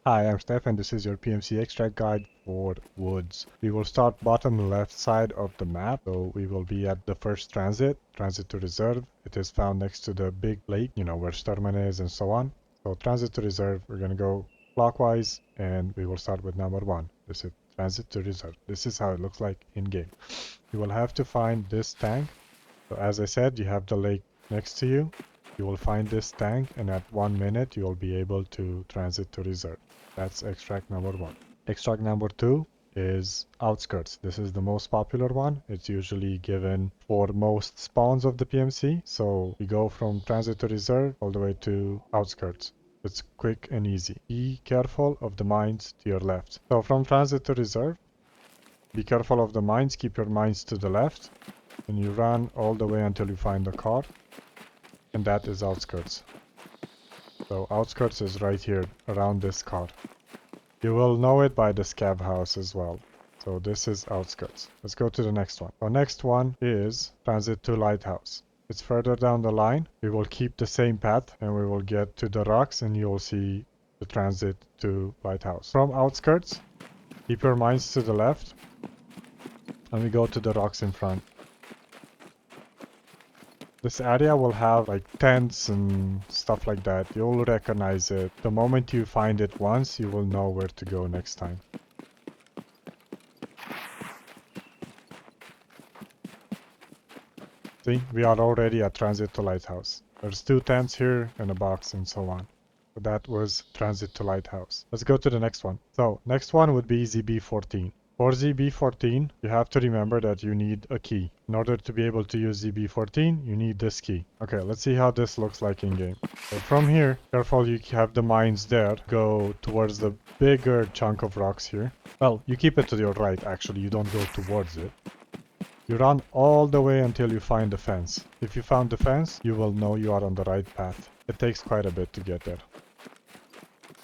Hi, I'm Steph and this is your PMC extract guide for Woods. We will start bottom left side of the map. So we will be at the first transit to reserve. It is found next to the big lake, where Sturman is and so on. So transit to reserve, we're going to go clockwise and we will start with number 1. This is transit to reserve. This is how it looks like in game. You will have to find this tank. So as I said, you have the lake next to you. You will find this tank and at 1 minute you will be able to transit to reserve. That's extract number 1. Extract number 2 is Outskirts. This is the most popular one. It's usually given for most spawns of the PMC. So we go from transit to reserve all the way to Outskirts. It's quick and easy. Be careful of the mines to your left. So from transit to reserve, be careful of the mines. Keep your mines to the left. And you run all the way until you find the car. And that is Outskirts. So Outskirts is right here around this car. You will know it by the scav house as well. So this is Outskirts. Let's go to the next one. Our next one is transit to Lighthouse. It's further down the line. We will keep the same path and we will get to the rocks and you'll see the transit to Lighthouse. From Outskirts, keep your minds to the left and we go to the rocks in front. This area will have like tents and stuff like that. You'll recognize it. The moment you find it once, you will know where to go next time. See, we are already at transit to Lighthouse. There's 2 tents here and a box and so on. So that was transit to Lighthouse. Let's go to the next one. So next one would be ZB14. For ZB14, you have to remember that you need a key. In order to be able to use ZB14, you need this key. Okay, let's see how this looks like in game. So from here, careful you have the mines there. Go towards the bigger chunk of rocks here. Well, you keep it to your right actually, you don't go towards it. You run all the way until you find the fence. If you found the fence, you will know you are on the right path. It takes quite a bit to get there.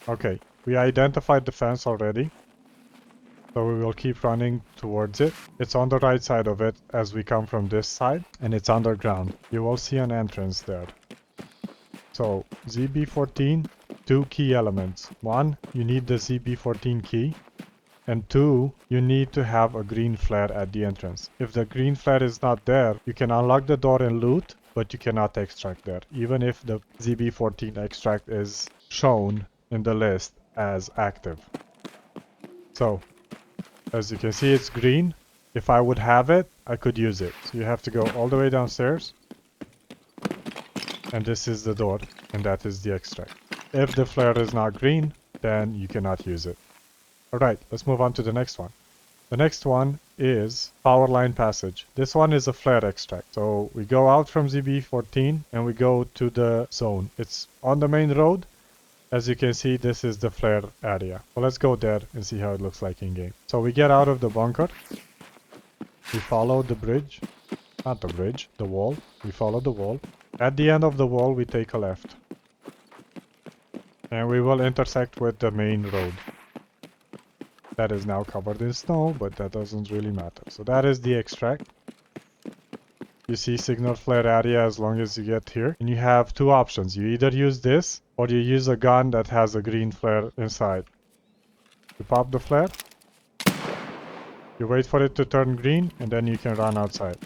Okay, we identified the fence already. So we will keep running towards it. It's on the right side of it as we come from this side and it's underground. You will see an entrance there. So ZB14, 2 key elements. 1, you need the ZB14 key. And 2, you need to have a green flare at the entrance. If the green flare is not there, you can unlock the door and loot, but you cannot extract there, even if the ZB14 extract is shown in the list as active. So as you can see, it's green. If I would have it, I could use it. So you have to go all the way downstairs. And this is the door, and that is the extract. If the flare is not green, then you cannot use it. Alright, let's move on to the next one. The next one is Power Line Passage. This one is a flare extract. So we go out from ZB14 and we go to the zone. It's on the main road. As you can see, this is the flare area. Well, let's go there and see how it looks like in game. So we get out of the bunker. We follow the bridge. Not the bridge, the wall. We follow the wall. At the end of the wall, we take a left. And we will intersect with the main road. That is now covered in snow, but that doesn't really matter. So that is the extract. You see signal flare area as long as you get here. And you have 2 options. You either use this or you use a gun that has a green flare inside. You pop the flare. You wait for it to turn green and then you can run outside.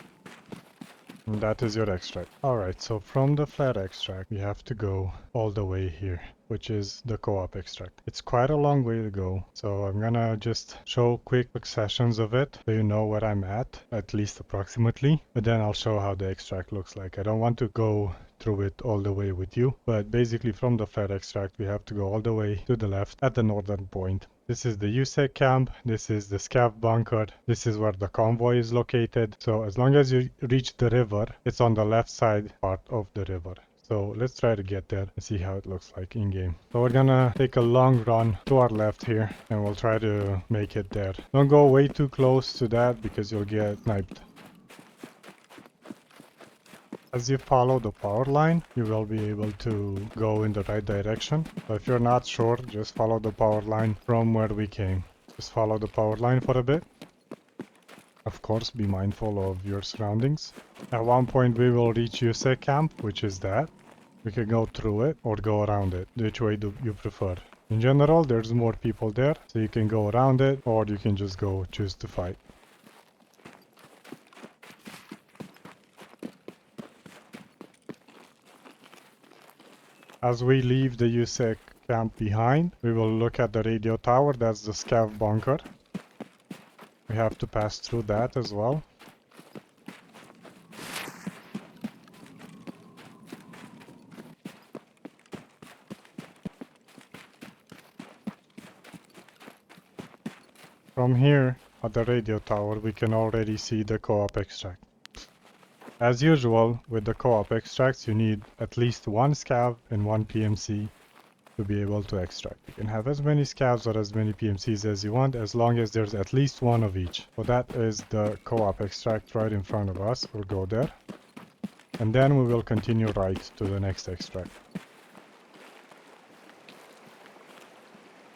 And that is your extract. Alright, so from the flare extract we have to go all the way here, which is the co-op extract. It's quite a long way to go, so I'm gonna just show quick successions of it so you know where I'm at least approximately, but then I'll show how the extract looks like. I don't want to go through it all the way with you, but basically from the flare extract we have to go all the way to the left at the northern point. This is the USEC camp, this is the scav bunker, this is where the convoy is located. So as long as you reach the river, it's on the left side part of the river. So let's try to get there and see how it looks like in game. So we're gonna take a long run to our left here and we'll try to make it there. Don't go way too close to that because you'll get sniped. As you follow the power line, you will be able to go in the right direction. So if you're not sure, just follow the power line from where we came. Just follow the power line for a bit. Of course, be mindful of your surroundings. At one point we will reach USEC camp, which is that. We can go through it or go around it, which way do you prefer. In general, there's more people there, so you can go around it, or you can just go choose to fight. As we leave the USEC camp behind, we will look at the radio tower. That's the scav bunker. We have to pass through that as well. From here, at the radio tower, we can already see the co-op extract. As usual, with the co-op extracts, you need at least one scav and one PMC to be able to extract. You can have as many scavs or as many PMCs as you want, as long as there's at least one of each. So that is the co-op extract right in front of us. We'll go there. And then we will continue right to the next extract.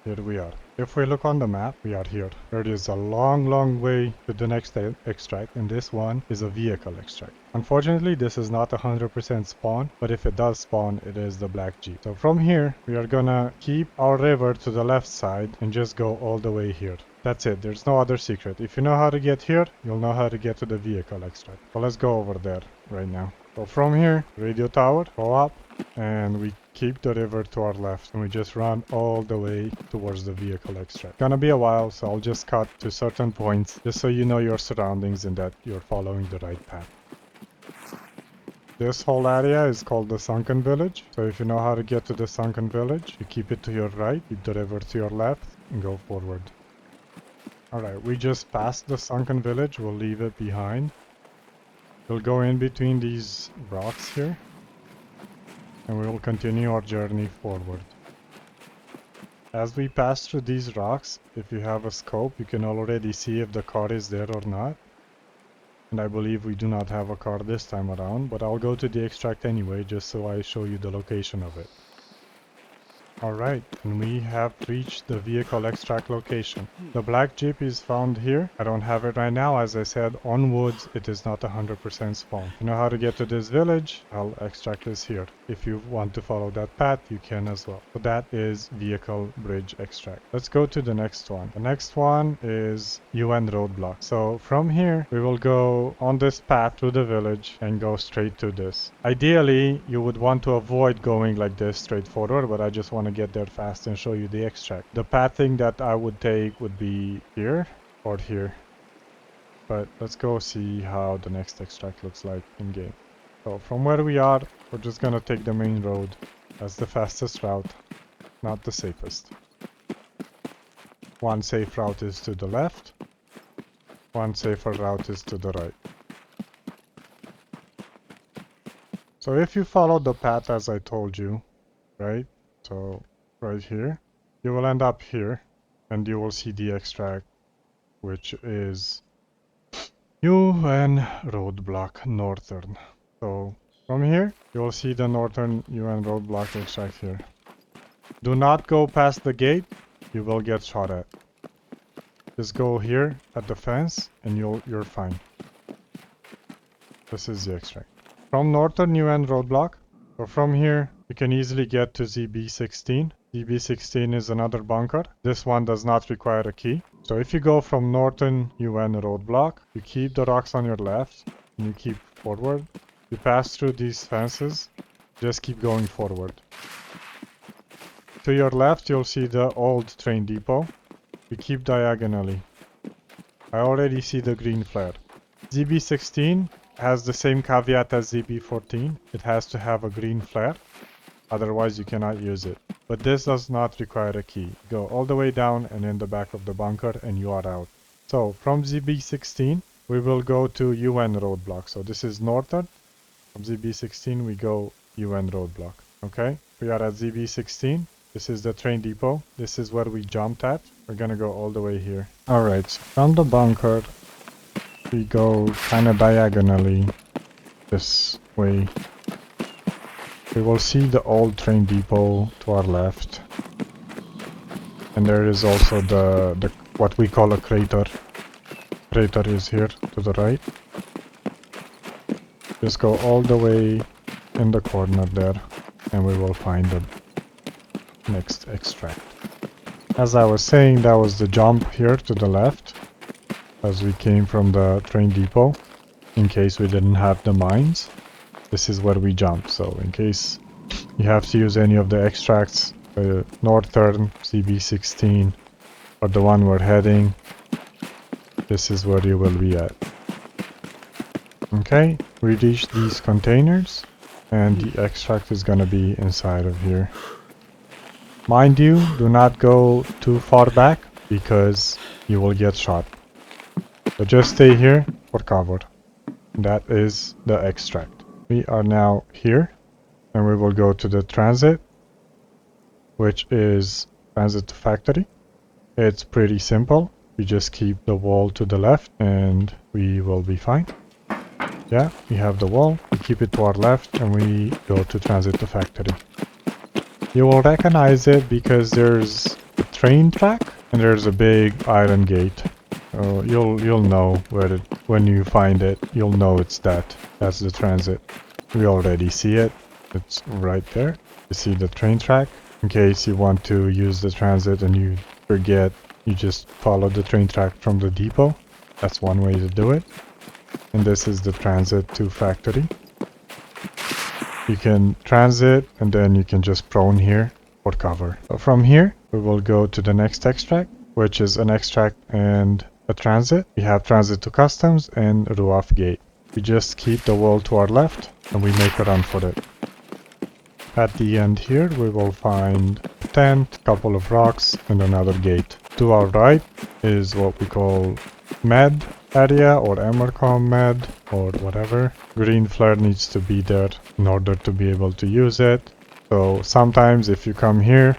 Here we are. If we look on the map, we are here. There is a long way to the next extract, and this one is a vehicle extract. Unfortunately, this is not 100% spawn, but if it does spawn, it is the black Jeep. So from here, we are gonna keep our river to the left side and just go all the way here. That's it. There's no other secret. If you know how to get here, you'll know how to get to the vehicle extract. So let's go over there right now. So from here, radio tower, go up, and we keep the river to our left, and we just run all the way towards the vehicle extract. Gonna be a while, so I'll just cut to certain points, just so you know your surroundings and that you're following the right path. This whole area is called the Sunken Village, so if you know how to get to the Sunken Village, you keep it to your right, keep the river to your left, and go forward. Alright, we just passed the Sunken Village, we'll leave it behind. We'll go in between these rocks here, and we will continue our journey forward. As we pass through these rocks, if you have a scope, you can already see if the car is there or not. And I believe we do not have a car this time around, but I'll go to the extract anyway, just so I show you the location of it. Alright, and we have reached the vehicle extract location. The black Jeep is found here. I don't have it right now. As I said, on woods, it is not 100% spawn. You know how to get to this village? I'll extract this here. If you want to follow that path, you can as well. So that is vehicle bridge extract. Let's go to the next one. The next one is UN Roadblock. So from here, we will go on this path to the village and go straight to this. Ideally, you would want to avoid going like this straight forward, but I just want to get there fast and show you the extract. The pathing that I would take would be here or here, but let's go see how the next extract looks like in game. So from where we are, we're just gonna take the main road as the fastest route, not the safest. One safe route is to the left, one safer route is to the right. So if you follow the path as I told you, right? So right here, you will end up here, and you will see the extract, which is UN Roadblock Northern. So from here, you will see the Northern UN Roadblock extract here. Do not go past the gate, you will get shot at. Just go here at the fence, and you're fine. This is the extract. From Northern UN Roadblock, so from here, you can easily get to ZB16. ZB16 is another bunker. This one does not require a key. So if you go from Northern UN Roadblock, you keep the rocks on your left, and you keep forward. You pass through these fences, just keep going forward. To your left, you'll see the old train depot. You keep diagonally. I already see the green flare. ZB16 has the same caveat as ZB14. It has to have a green flare. Otherwise you cannot use it. But this does not require a key. Go all the way down and in the back of the bunker and you are out. So from ZB16 we will go to UN Roadblock. So this is Northern. From ZB16 we go UN Roadblock. Okay? We are at ZB16. This is the train depot. This is where we jumped at. We're gonna go all the way here. Alright, so from the bunker we go kind of diagonally this way. We will see the old train depot to our left, and there is also the what we call a crater. Crater is here to the right. Just go all the way in the corner there, and we will find the next extract. As I was saying, that was the jump here to the left as we came from the train depot. In case we didn't have the mines, this is where we jump. So in case you have to use any of the extracts, Northern, CB16, or the one we're heading, this is where you will be at. Okay, we reach these containers, and the extract is gonna be inside of here. Mind you, do not go too far back, because you will get shot. So just stay here for cover. That is the extract. We are now here, and we will go to the transit, which is transit to factory. It's pretty simple. We just keep the wall to the left, and we will be fine. Yeah, we have the wall, we keep it to our left, and we go to transit to factory. You will recognize it because there's a train track, and there's a big iron gate. You'll know when you find it. You'll know it's that. That's the transit. We already see it. It's right there. You see the train track. In case you want to use the transit and you forget, you just follow the train track from the depot. That's one way to do it. And this is the transit to factory. You can transit and then you can just prone here for cover. So from here, we will go to the next extract, which is an extract and a transit. We have transit to customs and RUAF gate. We just keep the wall to our left and we make a run for it. At the end here, we will find a tent, a couple of rocks, and another gate. To our right is what we call med area or Emercom med or whatever. Green flare needs to be there in order to be able to use it. So sometimes if you come here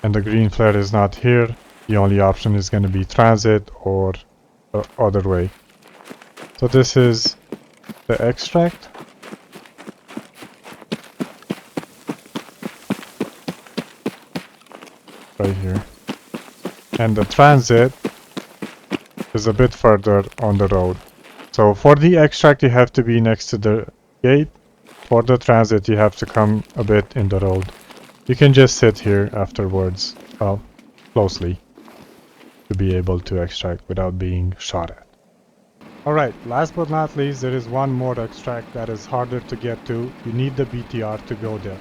and the green flare is not here, the only option is going to be transit or the other way. So this is the extract. Right here. And the transit is a bit further on the road. So for the extract you have to be next to the gate. For the transit you have to come a bit in the road. You can just sit here afterwards, well, closely, to be able to extract without being shot at. Alright, last but not least, there is one more extract that is harder to get to. You need the BTR to go there.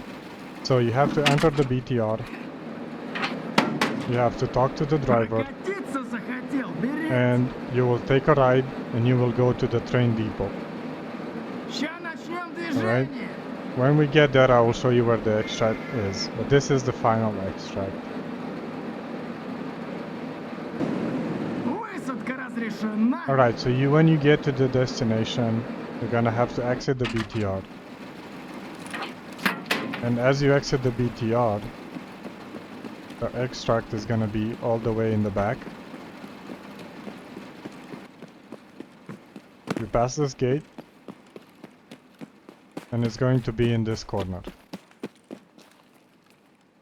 So you have to enter the BTR. You have to talk to the driver. And you will take a ride and you will go to the train depot. Alright? When we get there, I will show you where the extract is. But this is the final extract. Alright, so when you get to the destination, you're gonna have to exit the BTR. And as you exit the BTR, the extract is gonna be all the way in the back. You pass this gate, and it's going to be in this corner.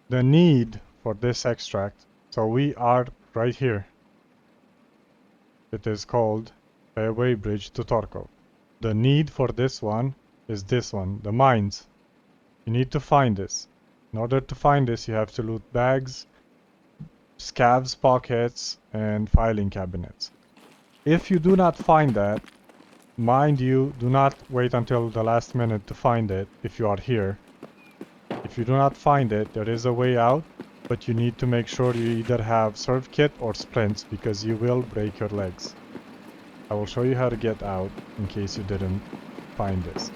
The need for this extract, so we are right here. It is called Railway Bridge to Tarkov. The need for this one is this one, the mines. You need to find this. In order to find this, you have to loot bags, scavs pockets, and filing cabinets. If you do not find that, mind you, do not wait until the last minute to find it if you are here. If you do not find it, there is a way out, but you need to make sure you either have surf kit or splints because you will break your legs. I will show you how to get out in case you didn't find this.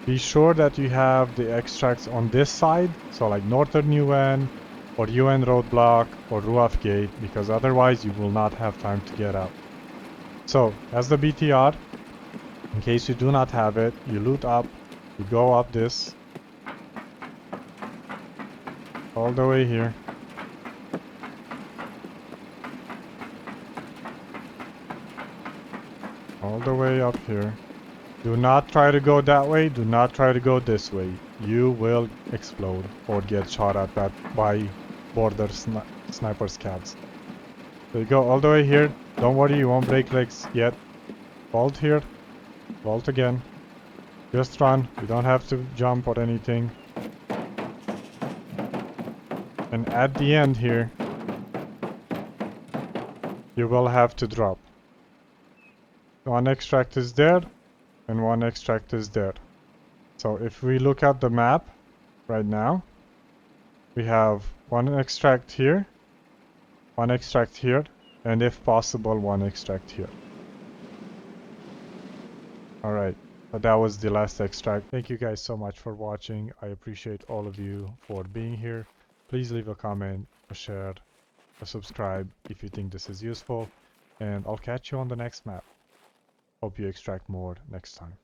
Be sure that you have the extracts on this side, so like Northern UN or UN Roadblock or RUAF gate, because otherwise you will not have time to get out. So, as the BTR, in case you do not have it, you loot up, you go up this, all the way here. All the way up here. Do not try to go that way, do not try to go this way. You will explode or get shot at by border sniper scavs. So you go all the way here, don't worry, you won't break legs yet. Vault here, vault again. Just run, you don't have to jump or anything. And at the end here, you will have to drop. One extract is there, and one extract is there. So if we look at the map right now, we have one extract here, and if possible, one extract here. Alright, but that was the last extract. Thank you guys so much for watching. I appreciate all of you for being here. Please leave a comment, a share, a subscribe if you think this is useful, and I'll catch you on the next map. Hope you extract more next time.